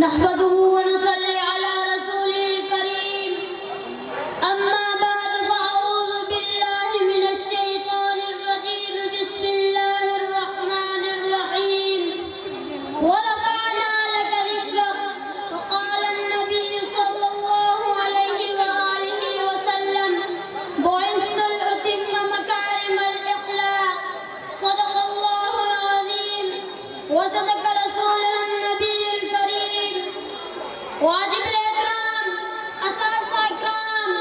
नहमदुहु व नसल्ली अला रसूलिल करीम अम्मा बाद फअऊज़ु बिल्लाहि मिनश शैतानिर रजीम बिस्मिल्लाहिर रहमानिर रहीम व रफ़अना लका ज़िक्रक व क़ाला an-नबी सल्लल्लाहु अलैहि व आलिहि व सल्लम बुइस्तु लिउतिम्मा मकारिमल अख़लाक़ सदक़ल्लाहुल अज़ीम व सदक़ रसूलुहुन नबीयुल करीम वाजिब एहतराम असातिज़ा इकराम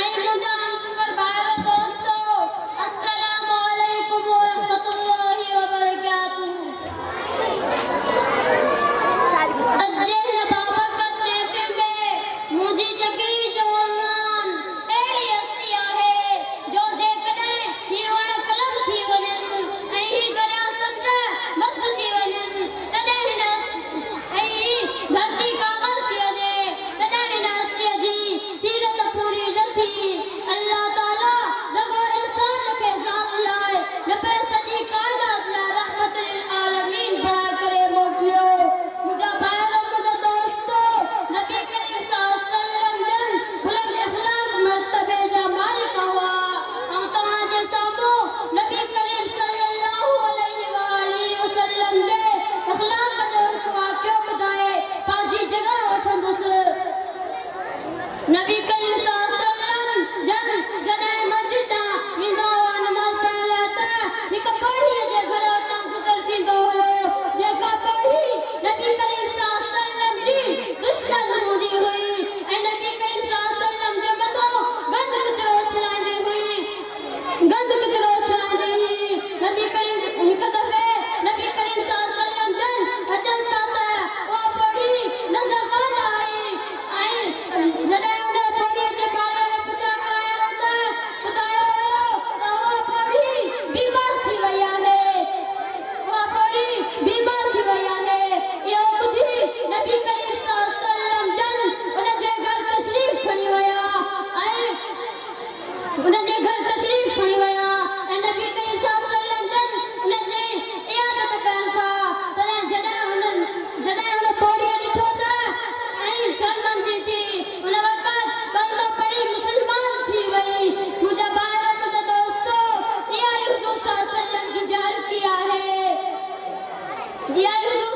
ऐ मुझा हमसफ़र भाइयों दोस्तों अस्सलामु अलैकुम व रहमतुल्लाहि व बरकातुहू। अज्जल बाबरकत महफिल में मुझी जगरी जो उन्वान अहिड़ी हस्तियां है जो जेकॾहिं ही वण कलम थी वञनि ऐं ही दरिया समुंड मस थी वञनि तॾहिं हिन ऐं ही धरती काग़ज़ थी वञे तॾहिं हिन हस्तीअ जी सीरत पूरी न थी। अल्लाह ताला रुॻो इंसान खे ज़ात लाइ न पर सॼी काइनात लाइ रहमत लिल आलमीन बणाए करे मोकिलियो। मुंहिंजा भाइर मुंहिंजा दोस्तो नबी करीम सल्लल्लाहु अलैहि वसल्लम जन बुलंद अख़लाक़ मर्तबे जा मालिक हुआ ऐं तव्हांजे साम्हूं नबी करीम सल्लल्लाहु अलैहि व आलिहि वसल्लम जे अख़लाक़ जो हिकु वाक़ियो ॿुधाए पंहिंजी जॻह वठंदुसि। नबी करीम सल्लल्लाहु अलैहि वसल्लम जन जॾहिं मस्जिद तां वेंदा हुआ नमाज़ पढ़ण लाइ त हिकु पढ़ीअ जे घर तां गुज़र थींदो हुयो जेका पढ़ी नबी करीम सल्लल्लाहु अलैहि वसल्लम जी दुश्मन हूंदी हुई ऐं नबी करीम सल्लल्लाहु अलैहि वसल्लम जे मथां गंद किचिरो उछलाईंदी हुई नबी करीम हिकु दफ़े नबी करीम सल्लल्लाहु अलैहि वसल्लम जन अचनि था त उहा पढ़ी नज़र कान आई ऐं जॾहिं उन पढ़ीअ जे बारे में पुछा कराया त ॿुधायो वियो त उहा पढ़ी बीमार थी वई आहे इहो ॿुधी नबी करीम सल्लल्लाहु अलैहि वसल्लम जन उन जे घर तशरीफ़ खणी विया ऐं नबी करीम सल्लल्लाहु अलैहि वसल्लम जन उन जी इयादत कनि था। जॾहिं उन पौड़ीअ ॾिठो त ऐं शर्मंदी थी उन वक़्तु कलमो पढ़ी मुस्लमान थी वई। मुंहिंजा भाइर मुंहिंजा दोस्तो इहा ई हुज़ूर सल्लल्लाहु अलैहि वसल्लम जी झलकी आहे। इहा ई हुज़ूर